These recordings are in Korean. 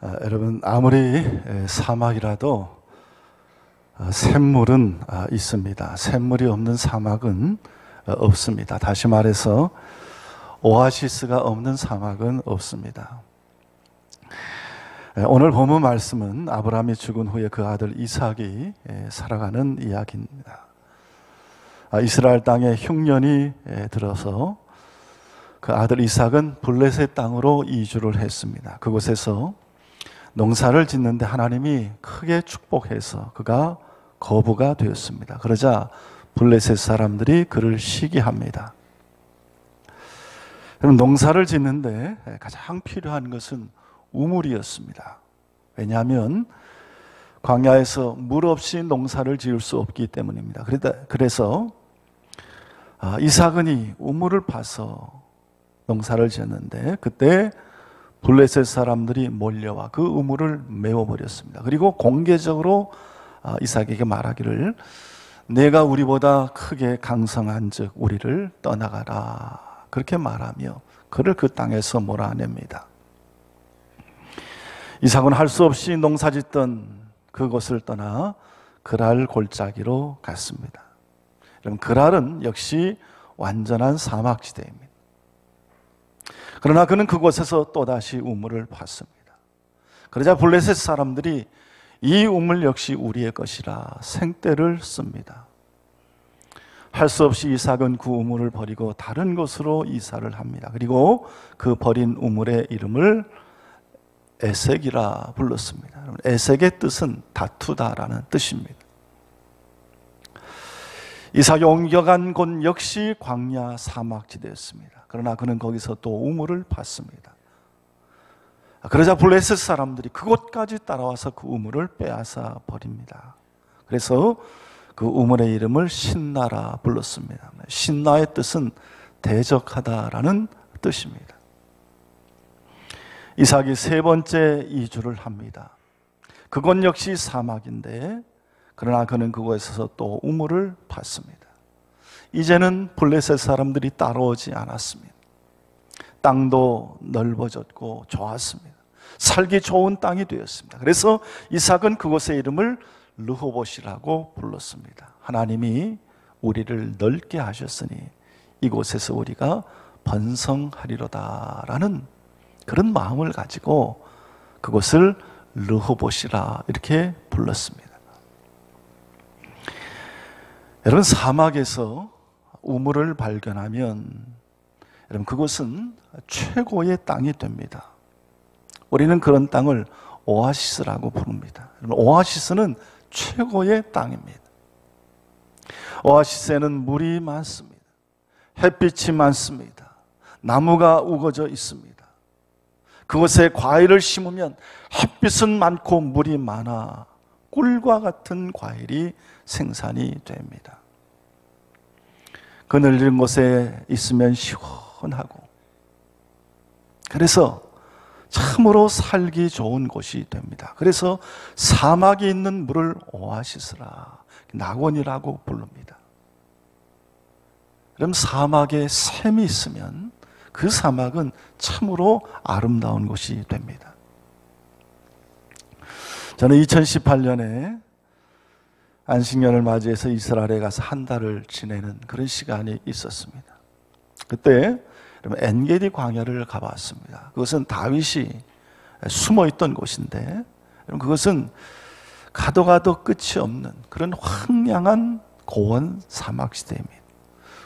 여러분, 아무리 사막이라도 샘물은 있습니다. 샘물이 없는 사막은 없습니다. 다시 말해서 오아시스가 없는 사막은 없습니다. 오늘 본문 말씀은 아브라함이 죽은 후에 그 아들 이삭이 살아가는 이야기입니다. 이스라엘 땅에 흉년이 들어서 그 아들 이삭은 블레셋 땅으로 이주를 했습니다. 그곳에서 농사를 짓는데 하나님이 크게 축복해서 그가 거부가 되었습니다. 그러자 블레셋 사람들이 그를 시기합니다. 그럼 농사를 짓는데 가장 필요한 것은 우물이었습니다. 왜냐하면 광야에서 물 없이 농사를 지을 수 없기 때문입니다. 그래서 이삭은 이 우물을 파서 농사를 지었는데 그때 블레셋 사람들이 몰려와 그 우물을 메워버렸습니다. 그리고 공개적으로 이삭에게 말하기를 내가 우리보다 크게 강성한 즉 우리를 떠나가라 그렇게 말하며 그를 그 땅에서 몰아냅니다. 이삭은 할 수 없이 농사짓던 그곳을 떠나 그랄 골짜기로 갔습니다. 여러분, 그랄은 역시 완전한 사막지대입니다. 그러나 그는 그곳에서 또다시 우물을 팠습니다. 그러자 블레셋 사람들이 이 우물 역시 우리의 것이라 생떼를 씁니다. 할 수 없이 이삭은 그 우물을 버리고 다른 곳으로 이사를 합니다. 그리고 그 버린 우물의 이름을 에색이라 불렀습니다. 에색의 뜻은 다투다라는 뜻입니다. 이삭이 옮겨간 곳 역시 광야 사막지대였습니다. 그러나 그는 거기서 또 우물을 팠습니다. 그러자 블레셋 사람들이 그곳까지 따라와서 그 우물을 빼앗아 버립니다. 그래서 그 우물의 이름을 신나라 불렀습니다. 신나의 뜻은 대적하다라는 뜻입니다. 이삭이 세 번째 이주를 합니다. 그곳 역시 사막인데 그러나 그는 그곳에서 또 우물을 팠습니다. 이제는 블레셋 사람들이 따라오지 않았습니다. 땅도 넓어졌고 좋았습니다. 살기 좋은 땅이 되었습니다. 그래서 이삭은 그곳의 이름을 르호봇이라고 불렀습니다. 하나님이 우리를 넓게 하셨으니 이곳에서 우리가 번성하리로다라는 그런 마음을 가지고 그곳을 르호봇이라 이렇게 불렀습니다. 여러분, 사막에서 우물을 발견하면 여러분 그곳은 최고의 땅이 됩니다. 우리는 그런 땅을 오아시스라고 부릅니다. 오아시스는 최고의 땅입니다. 오아시스에는 물이 많습니다. 햇빛이 많습니다. 나무가 우거져 있습니다. 그곳에 과일을 심으면 햇빛은 많고 물이 많아 꿀과 같은 과일이 생산이 됩니다. 그늘진 곳에 있으면 시원하고 그래서 참으로 살기 좋은 곳이 됩니다. 그래서 사막이 있는 물을 오아시스라, 낙원이라고 부릅니다. 그럼 사막에 샘이 있으면 그 사막은 참으로 아름다운 곳이 됩니다. 저는 2018년에 안식년을 맞이해서 이스라엘에 가서 한 달을 지내는 그런 시간이 있었습니다. 그때 엔게디 광야를 가봤습니다. 그것은 다윗이 숨어있던 곳인데 그것은 가도 끝이 없는 그런 황량한 고원 사막지대입니다.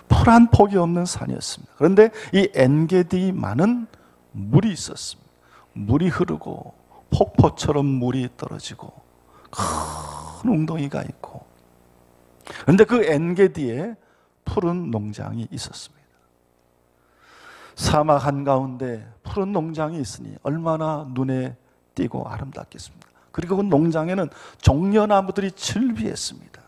풀 한 폭이 없는 산이었습니다. 그런데 이 엔게디만은 물이 있었습니다. 물이 흐르고 폭포처럼 물이 떨어지고 큰 웅덩이가 있고 그런데 그 엔게디에 푸른 농장이 있었습니다. 사막 한가운데 푸른 농장이 있으니 얼마나 눈에 띄고 아름답겠습니까? 그리고 그 농장에는 종려나무들이 즐비했습니다.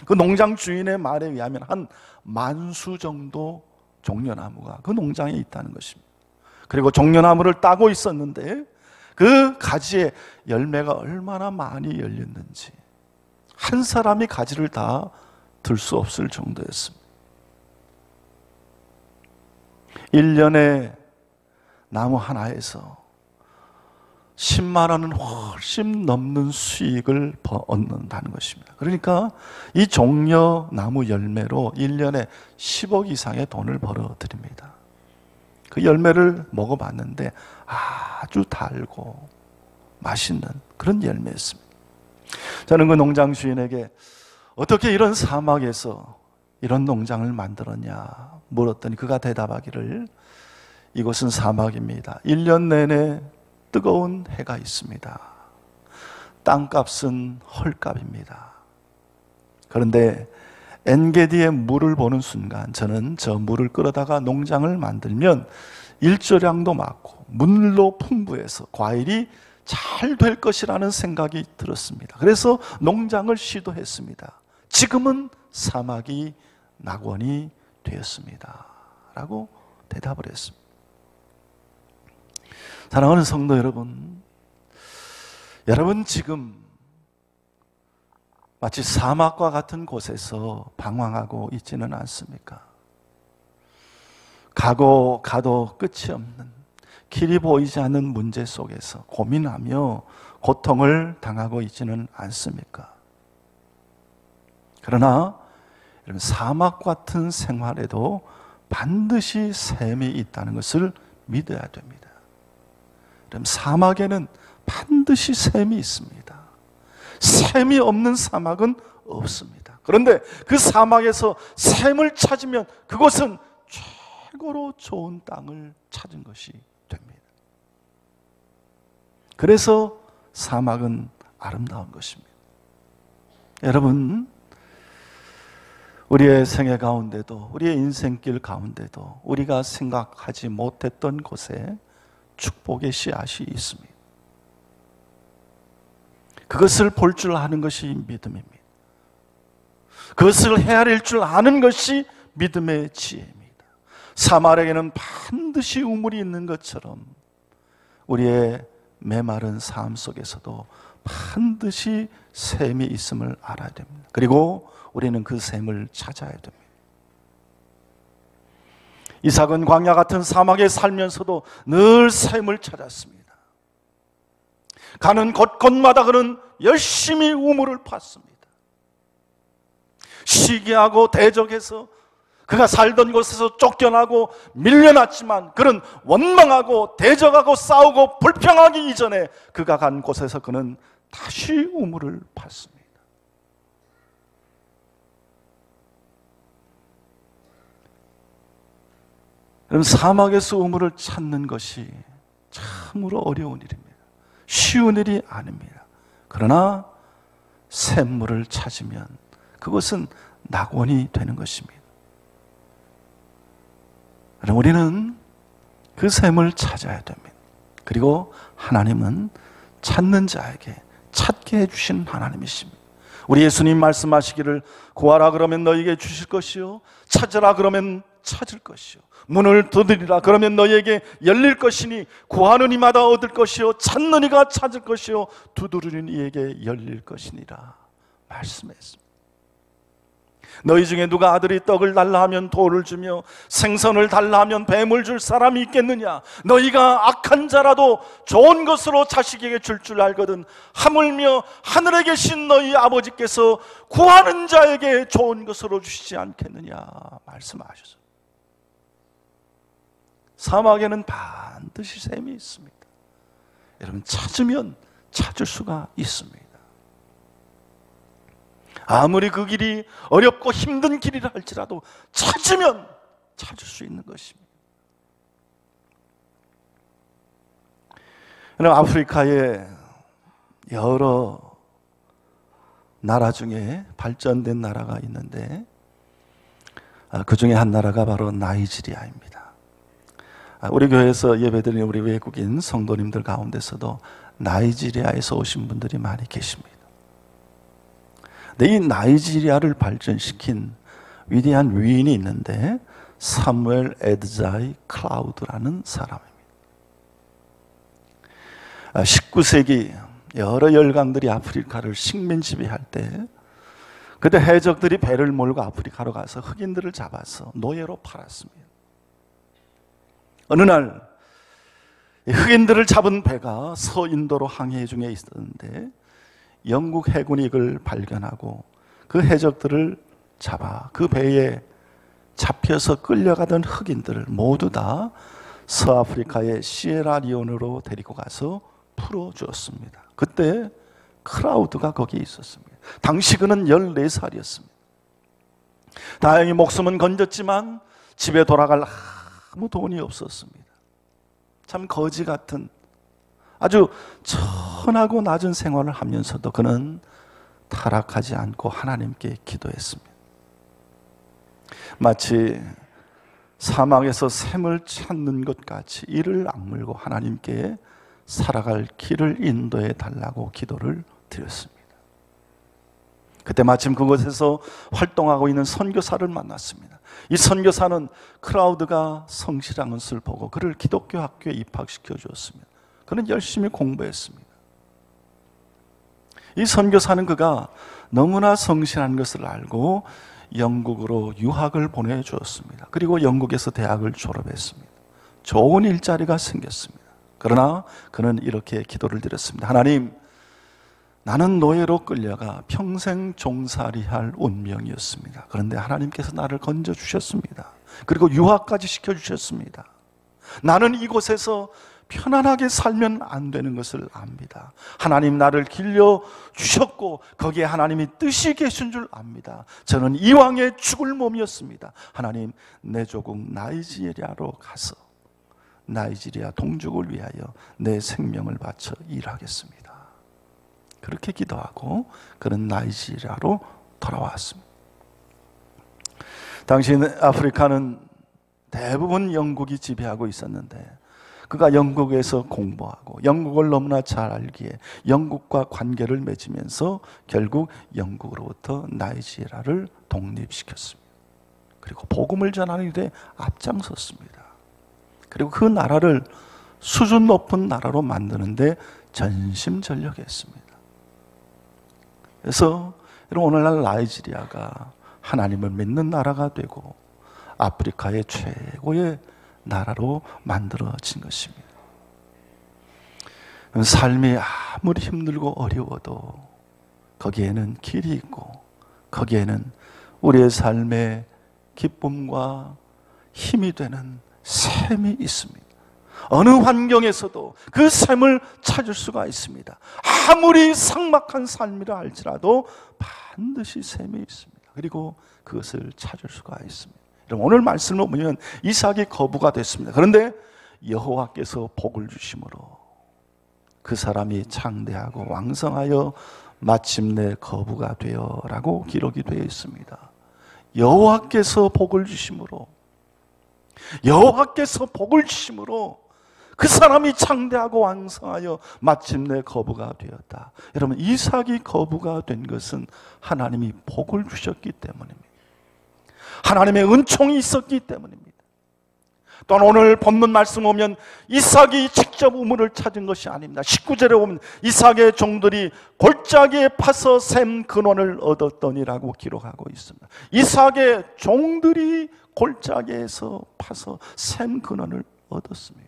그 농장 주인의 말에 의하면 한 10,000수 정도 종려나무가 그 농장에 있다는 것입니다. 그리고 종려나무를 따고 있었는데 그 가지에 열매가 얼마나 많이 열렸는지 한 사람이 가지를 다 들 수 없을 정도였습니다. 1년에 나무 하나에서 10만 원은 훨씬 넘는 수익을 얻는다는 것입니다. 그러니까 이 종려나무 열매로 1년에 10억 이상의 돈을 벌어들입니다. 그 열매를 먹어봤는데 아주 달고 맛있는 그런 열매였습니다. 저는 그 농장 주인에게 어떻게 이런 사막에서 이런 농장을 만들었냐 물었더니 그가 대답하기를 이곳은 사막입니다. 1년 내내 뜨거운 해가 있습니다. 땅값은 헐값입니다. 그런데 엔게디의 물을 보는 순간 저는 저 물을 끌어다가 농장을 만들면 일조량도 많고 물로 풍부해서 과일이 잘 될 것이라는 생각이 들었습니다. 그래서 농장을 시도했습니다. 지금은 사막이 낙원이 되었습니다. 라고 대답을 했습니다. 사랑하는 성도 여러분, 여러분 지금 마치 사막과 같은 곳에서 방황하고 있지는 않습니까? 가도 끝이 없는 길이 보이지 않는 문제 속에서 고민하며 고통을 당하고 있지는 않습니까? 그러나 여러분 사막 같은 생활에도 반드시 샘이 있다는 것을 믿어야 됩니다. 여러분 사막에는 반드시 샘이 있습니다. 샘이 없는 사막은 없습니다. 그런데 그 사막에서 샘을 찾으면 그곳은 최고로 좋은 땅을 찾은 것이 됩니다. 그래서 사막은 아름다운 것입니다. 여러분, 우리의 생애 가운데도 우리의 인생길 가운데도 우리가 생각하지 못했던 곳에 축복의 씨앗이 있습니다. 그것을 볼 줄 아는 것이 믿음입니다. 그것을 헤아릴 줄 아는 것이 믿음의 지혜입니다. 사막에는 반드시 우물이 있는 것처럼 우리의 메마른 삶 속에서도 반드시 샘이 있음을 알아야 됩니다. 그리고 우리는 그 샘을 찾아야 됩니다. 이삭은 광야 같은 사막에 살면서도 늘 샘을 찾았습니다. 가는 곳곳마다 그는 열심히 우물을 팠습니다. 시기하고 대적해서 그가 살던 곳에서 쫓겨나고 밀려났지만 그는 원망하고 대적하고 싸우고 불평하기 이전에 그가 간 곳에서 그는 다시 우물을 팠습니다. 그럼 사막에서 우물을 찾는 것이 참으로 어려운 일입니다. 쉬운 일이 아닙니다. 그러나 샘물을 찾으면 그것은 낙원이 되는 것입니다. 그럼 우리는 그 샘을 찾아야 됩니다. 그리고 하나님은 찾는 자에게 찾게 해주신 하나님이십니다. 우리 예수님 말씀하시기를 구하라 그러면 너희에게 주실 것이요 찾으라 그러면 찾을 것이요 문을 두드리라 그러면 너희에게 열릴 것이니 구하는 이마다 얻을 것이요 찾는 이가 찾을 것이요 두드리는 이에게 열릴 것이니라 말씀했습니다. 너희 중에 누가 아들이 떡을 달라 하면 돌을 주며 생선을 달라 하면 뱀을 줄 사람이 있겠느냐? 너희가 악한 자라도 좋은 것으로 자식에게 줄 줄 알거든 하물며 하늘에 계신 너희 아버지께서 구하는 자에게 좋은 것으로 주시지 않겠느냐 말씀하셨어요. 사막에는 반드시 샘이 있습니다. 여러분 찾으면 찾을 수가 있습니다. 아무리 그 길이 어렵고 힘든 길이라 할지라도 찾으면 찾을 수 있는 것입니다. 아프리카에 여러 나라 중에 발전된 나라가 있는데 그 중에 한 나라가 바로 나이지리아입니다. 우리 교회에서 예배드리는 우리 외국인 성도님들 가운데서도 나이지리아에서 오신 분들이 많이 계십니다. 이 나이지리아를 발전시킨 위대한 위인이 있는데 사무엘 에드자이 클라우드라는 사람입니다. 19세기 여러 열강들이 아프리카를 식민지배할 때 그때 해적들이 배를 몰고 아프리카로 가서 흑인들을 잡아서 노예로 팔았습니다. 어느 날 흑인들을 잡은 배가 서인도로 항해 중에 있었는데 영국 해군이 이걸 발견하고 그 해적들을 잡아 그 배에 잡혀서 끌려가던 흑인들을 모두 다 서아프리카의 시에라리온으로 데리고 가서 풀어주었습니다. 그때 크라우드가 거기에 있었습니다. 당시 그는 14살이었습니다. 다행히 목숨은 건졌지만 집에 돌아갈 아무 돈이 없었습니다. 참 거지 같은 아주 천하고 낮은 생활을 하면서도 그는 타락하지 않고 하나님께 기도했습니다. 마치 사막에서 샘을 찾는 것 같이 이를 악물고 하나님께 살아갈 길을 인도해 달라고 기도를 드렸습니다. 그때 마침 그곳에서 활동하고 있는 선교사를 만났습니다. 이 선교사는 크라우드가 성실한 것을 보고 그를 기독교 학교에 입학시켜 주었습니다. 그는 열심히 공부했습니다. 이 선교사는 그가 너무나 성실한 것을 알고 영국으로 유학을 보내주었습니다. 그리고 영국에서 대학을 졸업했습니다. 좋은 일자리가 생겼습니다. 그러나 그는 이렇게 기도를 드렸습니다. 하나님, 나는 노예로 끌려가 평생 종살이할 운명이었습니다. 그런데 하나님께서 나를 건져주셨습니다. 그리고 유학까지 시켜주셨습니다. 나는 이곳에서 편안하게 살면 안 되는 것을 압니다. 하나님 나를 길려주셨고 거기에 하나님이 뜻이 계신 줄 압니다. 저는 이왕에 죽을 몸이었습니다. 하나님, 내 조국 나이지리아로 가서 나이지리아 동족을 위하여 내 생명을 바쳐 일하겠습니다. 그렇게 기도하고 그는 나이지리아로 돌아왔습니다. 당시 아프리카는 대부분 영국이 지배하고 있었는데 그가 영국에서 공부하고 영국을 너무나 잘 알기에 영국과 관계를 맺으면서 결국 영국으로부터 나이지리아를 독립시켰습니다. 그리고 복음을 전하는 일에 앞장섰습니다. 그리고 그 나라를 수준 높은 나라로 만드는데 전심전력했습니다. 그래서 오늘날 나이지리아가 하나님을 믿는 나라가 되고 아프리카의 최고의 나라로 만들어진 것입니다. 삶이 아무리 힘들고 어려워도 거기에는 길이 있고 거기에는 우리의 삶의 기쁨과 힘이 되는 샘이 있습니다. 어느 환경에서도 그 샘을 찾을 수가 있습니다. 아무리 삭막한 삶이라 할지라도 반드시 샘이 있습니다. 그리고 그것을 찾을 수가 있습니다. 오늘 말씀을 보면 이삭이 거부가 됐습니다. 그런데 여호와께서 복을 주심으로 그 사람이 창대하고 왕성하여 마침내 거부가 되어라고 기록이 되어 있습니다. 여호와께서 복을 주심으로 여호와께서 복을 주심으로 그 사람이 창대하고 왕성하여 마침내 거부가 되었다. 여러분, 이삭이 거부가 된 것은 하나님이 복을 주셨기 때문입니다. 하나님의 은총이 있었기 때문입니다. 또한 오늘 본문 말씀 보면 이삭이 직접 우물을 찾은 것이 아닙니다. 19절에 보면 이삭의 종들이 골짜기에 파서 샘 근원을 얻었더니라고 기록하고 있습니다. 이삭의 종들이 골짜기에서 파서 샘 근원을 얻었습니다.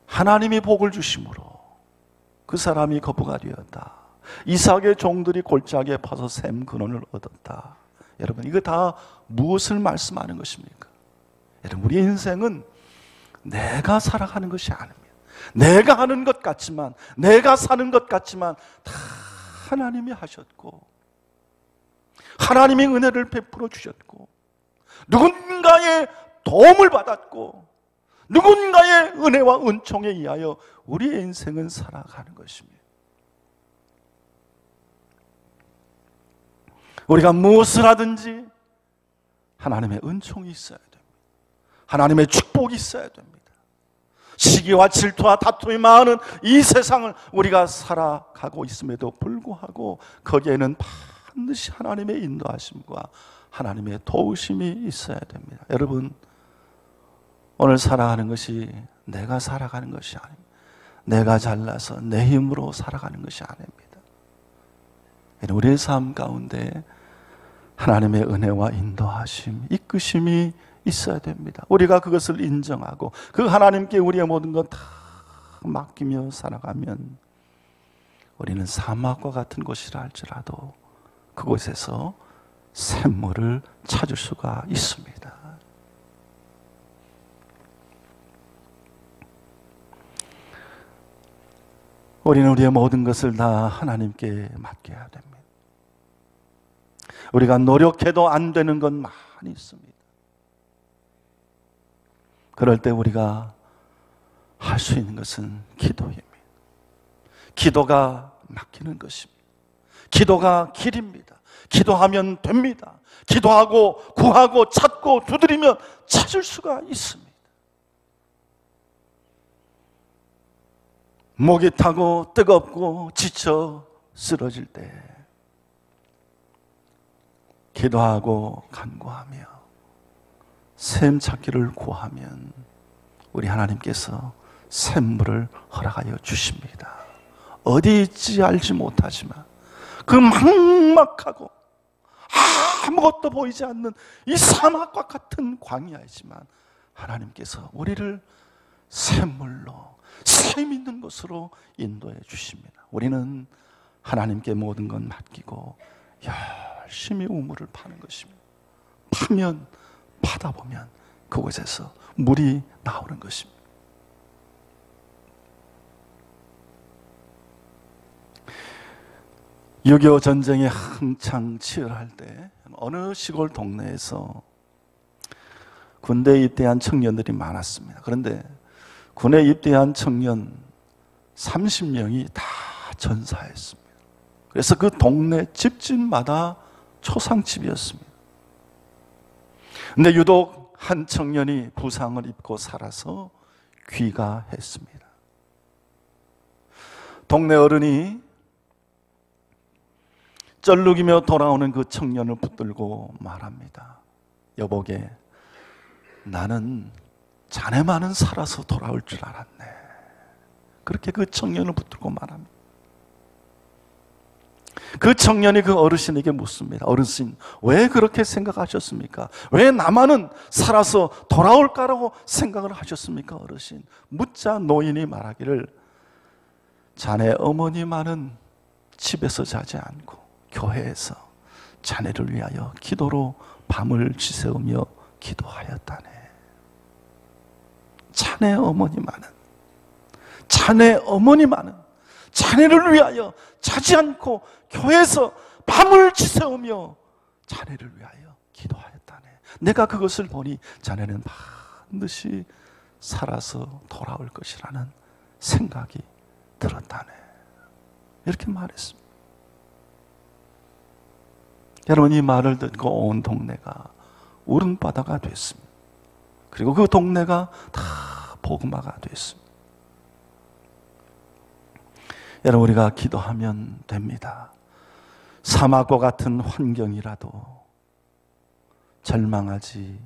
하나님이 복을 주심으로 그 사람이 거부가 되었다. 이삭의 종들이 골짜기에 파서 샘 근원을 얻었다. 여러분, 이거 다 무엇을 말씀하는 것입니까? 여러분, 우리 인생은 내가 살아가는 것이 아닙니다. 내가 하는 것 같지만, 내가 사는 것 같지만 다 하나님이 하셨고 하나님이 은혜를 베풀어 주셨고 누군가의 도움을 받았고 누군가의 은혜와 은총에 의하여 우리의 인생은 살아가는 것입니다. 우리가 무엇을 하든지 하나님의 은총이 있어야 됩니다. 하나님의 축복이 있어야 됩니다. 시기와 질투와 다툼이 많은 이 세상을 우리가 살아가고 있음에도 불구하고 거기에는 반드시 하나님의 인도하심과 하나님의 도우심이 있어야 됩니다. 여러분, 오늘 살아가는 것이 내가 살아가는 것이 아닙니다. 내가 잘나서 내 힘으로 살아가는 것이 아닙니다. 우리의 삶 가운데 하나님의 은혜와 인도하심, 이끄심이 있어야 됩니다. 우리가 그것을 인정하고 그 하나님께 우리의 모든 것 다 맡기며 살아가면 우리는 사막과 같은 곳이라 할지라도 그곳에서 샘물을 찾을 수가 있습니다. 우리는 우리의 모든 것을 다 하나님께 맡겨야 됩니다. 우리가 노력해도 안 되는 건 많이 있습니다. 그럴 때 우리가 할 수 있는 것은 기도입니다. 기도가 맡기는 것입니다. 기도가 길입니다. 기도하면 됩니다. 기도하고 구하고 찾고 두드리면 찾을 수가 있습니다. 목이 타고 뜨겁고 지쳐 쓰러질 때 기도하고 간구하며 샘 찾기를 구하면 우리 하나님께서 샘물을 허락하여 주십니다. 어디 있지 알지 못하지만 그 막막하고 아무것도 보이지 않는 이 사막과 같은 광야이지만 하나님께서 우리를 샘물로 샘 있는 곳으로 인도해 주십니다. 우리는 하나님께 모든 건 맡기고 열심히 우물을 파는 것입니다. 파면 파다 보면 그곳에서 물이 나오는 것입니다. (6.25) 전쟁이 한창 치열할 때 어느 시골 동네에서 군대에 입대한 청년들이 많았습니다. 그런데 군에 입대한 청년 30명이 다 전사했습니다. 그래서 그 동네 집집마다 초상집이었습니다. 근데 유독 한 청년이 부상을 입고 살아서 귀가했습니다. 동네 어른이 쩔룩이며 돌아오는 그 청년을 붙들고 말합니다. 여보게, 나는 자네만은 살아서 돌아올 줄 알았네. 그렇게 그 청년을 붙들고 말합니다. 그 청년이 그 어르신에게 묻습니다. 어르신, 왜 그렇게 생각하셨습니까? 왜 나만은 살아서 돌아올까라고 생각을 하셨습니까? 어르신. 묻자 노인이 말하기를, 자네 어머니만은 집에서 자지 않고 교회에서 자네를 위하여 기도로 밤을 지새우며 기도하였다네. 자네 어머니만은 자네를 위하여 자지 않고 교회에서 밤을 지새우며 자네를 위하여 기도하였다네. 내가 그것을 보니 자네는 반드시 살아서 돌아올 것이라는 생각이 들었다네. 이렇게 말했습니다. 여러분, 이 말을 듣고 온 동네가 울음바다가 됐습니다. 그리고 그 동네가 다 복음화가 됐습니다. 여러분, 우리가 기도하면 됩니다. 사막과 같은 환경이라도 절망하지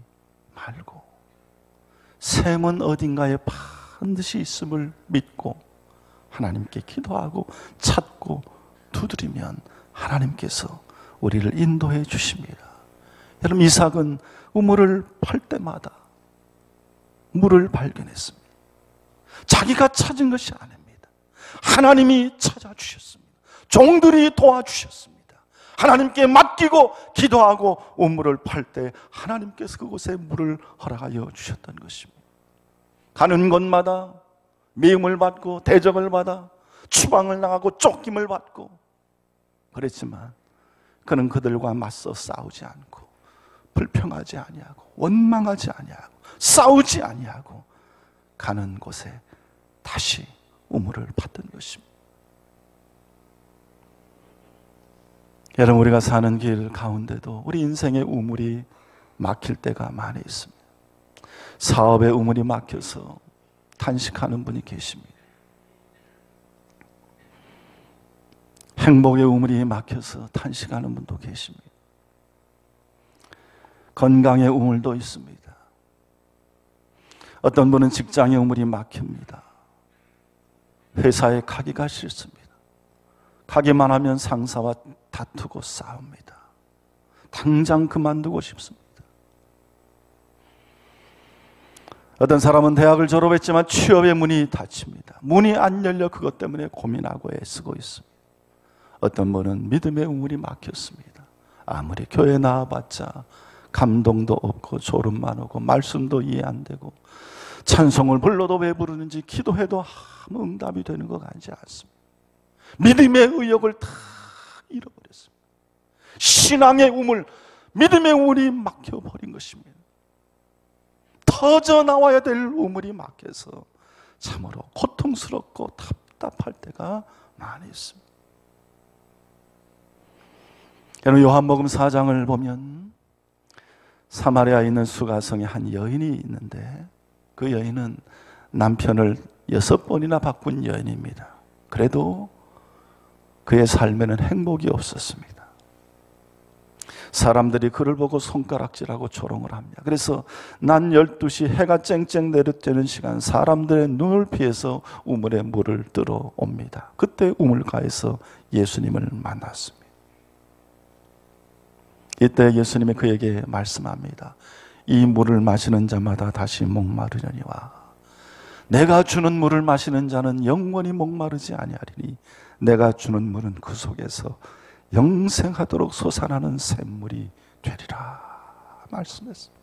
말고 샘은 어딘가에 반드시 있음을 믿고 하나님께 기도하고 찾고 두드리면 하나님께서 우리를 인도해 주십니다. 여러분, 이삭은 우물을 팔 때마다 물을 발견했습니다. 자기가 찾은 것이 아닙니다. 하나님이 찾아주셨습니다. 종들이 도와주셨습니다. 하나님께 맡기고 기도하고 우물을 팔 때 하나님께서 그곳에 물을 허락하여 주셨던 것입니다. 가는 곳마다 미움을 받고 대적을 받아 추방을 당하고 쫓김을 받고 그랬지만 그는 그들과 맞서 싸우지 않고 불평하지 아니하고 원망하지 아니하고 싸우지 아니하고 가는 곳에 다시 우물을 팠던 것입니다. 여러분, 우리가 사는 길 가운데도 우리 인생의 우물이 막힐 때가 많이 있습니다. 사업의 우물이 막혀서 탄식하는 분이 계십니다. 행복의 우물이 막혀서 탄식하는 분도 계십니다. 건강의 우물도 있습니다. 어떤 분은 직장의 우물이 막힙니다. 회사에 가기가 싫습니다. 가기만 하면 상사와 다투고 싸웁니다. 당장 그만두고 싶습니다. 어떤 사람은 대학을 졸업했지만 취업의 문이 닫힙니다. 문이 안 열려 그것 때문에 고민하고 애쓰고 있습니다. 어떤 분은 믿음의 우물이 막혔습니다. 아무리 교회 나와봤자 감동도 없고 졸음만 오고 말씀도 이해 안 되고 찬송을 불러도 왜 부르는지 기도해도 아무 응답이 되는 것 같지 않습니다. 믿음의 의욕을 다 잃어버렸습니다. 신앙의 우물, 믿음의 우물이 막혀버린 것입니다. 터져 나와야 될 우물이 막혀서 참으로 고통스럽고 답답할 때가 많이 있습니다. 여러분, 요한복음 4장을 보면 사마리아에 있는 수가성에 한 여인이 있는데 그 여인은 남편을 6번이나 바꾼 여인입니다. 그래도 그의 삶에는 행복이 없었습니다. 사람들이 그를 보고 손가락질하고 조롱을 합니다. 그래서 낮 12시 해가 쨍쨍 내리쬐는 시간 사람들의 눈을 피해서 우물에 물을 들어 옵니다. 그때 우물가에서 예수님을 만났습니다. 이때 예수님이 그에게 말씀합니다. 이 물을 마시는 자마다 다시 목마르려니와 내가 주는 물을 마시는 자는 영원히 목마르지 아니하리니 내가 주는 물은 그 속에서 영생하도록 솟아나는 샘물이 되리라 말씀했습니다.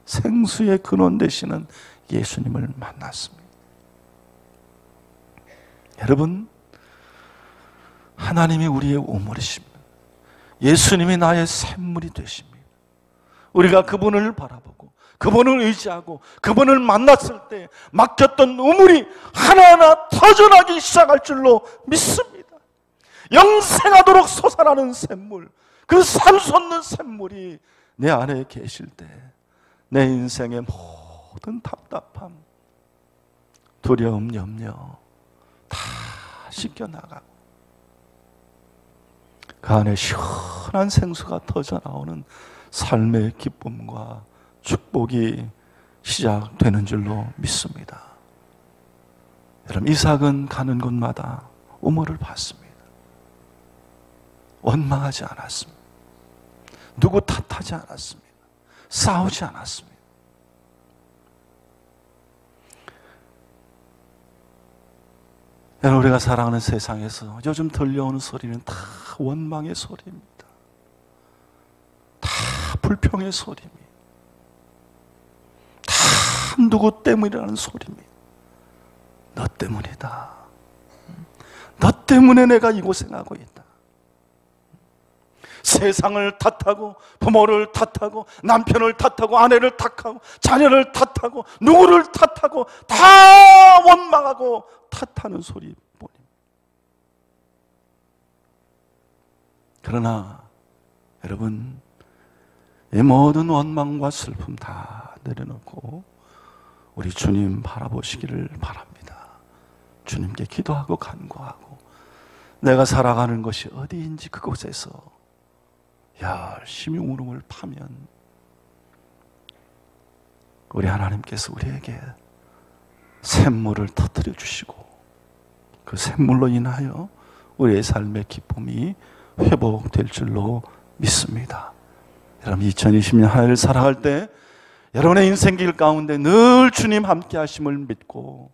생수의 근원 되시는 예수님을 만났습니다. 여러분, 하나님이 우리의 우물이십니다. 예수님이 나의 샘물이 되십니다. 우리가 그분을 바라보고 그분을 의지하고 그분을 만났을 때 막혔던 우물이 하나하나 터져나기 시작할 줄로 믿습니다. 영생하도록 솟아나는 샘물, 그 샘솟는 샘물이 내 안에 계실 때 내 인생의 모든 답답함, 두려움, 염려 다 씻겨나가고 그 안에 시원한 생수가 터져나오는 삶의 기쁨과 축복이 시작되는 줄로 믿습니다. 여러분, 이삭은 가는 곳마다 우물을 봤습니다. 원망하지 않았습니다. 누구 탓하지 않았습니다. 싸우지 않았습니다. 여러분, 우리가 살아가는 세상에서 요즘 들려오는 소리는 다 원망의 소리입니다. 다 불평의 소리입니다. 다 누구 때문이라는 소리입니다. 너 때문이다. 너 때문에 내가 이 고생하고 있다. 세상을 탓하고 부모를 탓하고 남편을 탓하고 아내를 탓하고 자녀를 탓하고 누구를 탓하고 다 원망하고 탓하는 소리뿐입니다. 그러나 여러분, 이 모든 원망과 슬픔 다 내려놓고 우리 주님 바라보시기를 바랍니다. 주님께 기도하고 간구하고 내가 살아가는 것이 어디인지 그곳에서 열심히 울음을 파면 우리 하나님께서 우리에게 샘물을 터뜨려 주시고 그 샘물로 인하여 우리의 삶의 기쁨이 회복될 줄로 믿습니다. 여러분, 2020년 한 해를 살아갈 때 여러분의 인생길 가운데 늘 주님 함께 하심을 믿고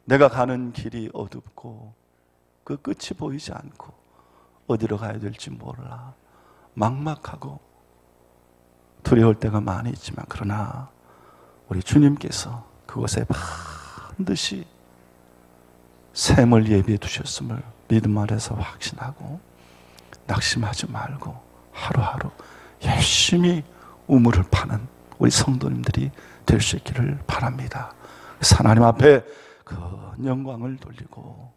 내가 가는 길이 어둡고 그 끝이 보이지 않고 어디로 가야 될지 몰라 막막하고 두려울 때가 많이 있지만 그러나 우리 주님께서 그곳에 반드시 샘을 예비해 두셨음을 믿음 안에서 확신하고 낙심하지 말고 하루하루 열심히 우물을 파는 우리 성도님들이 될 수 있기를 바랍니다. 그래서 하나님 앞에 큰 영광을 돌리고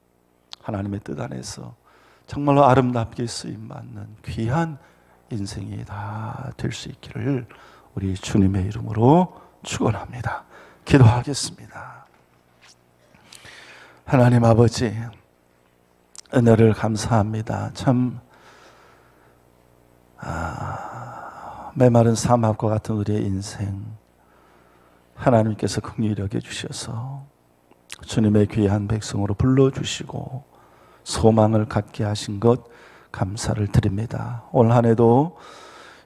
하나님의 뜻 안에서 정말로 아름답게 쓰임받는 귀한 인생이 다 될 수 있기를 우리 주님의 이름으로 축원합니다. 기도하겠습니다. 하나님 아버지, 은혜를 감사합니다. 참 메마른 사막과 같은 우리의 인생 하나님께서 긍휼히 여겨 주셔서 주님의 귀한 백성으로 불러주시고 소망을 갖게 하신 것 감사를 드립니다. 올 한 해도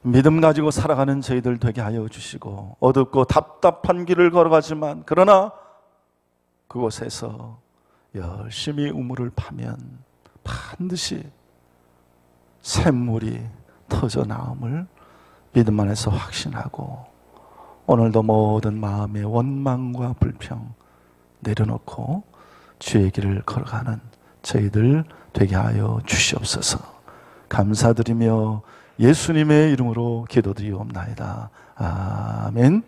믿음 가지고 살아가는 저희들 되게 하여 주시고, 어둡고 답답한 길을 걸어가지만 그러나 그곳에서 열심히 우물을 파면 반드시 샘물이 터져 나옴을 믿음 안에서 확신하고, 오늘도 모든 마음의 원망과 불평 내려놓고 주의 길을 걸어가는 저희들 되게 하여 주시옵소서. 감사드리며 예수님의 이름으로 기도드리옵나이다. 아멘.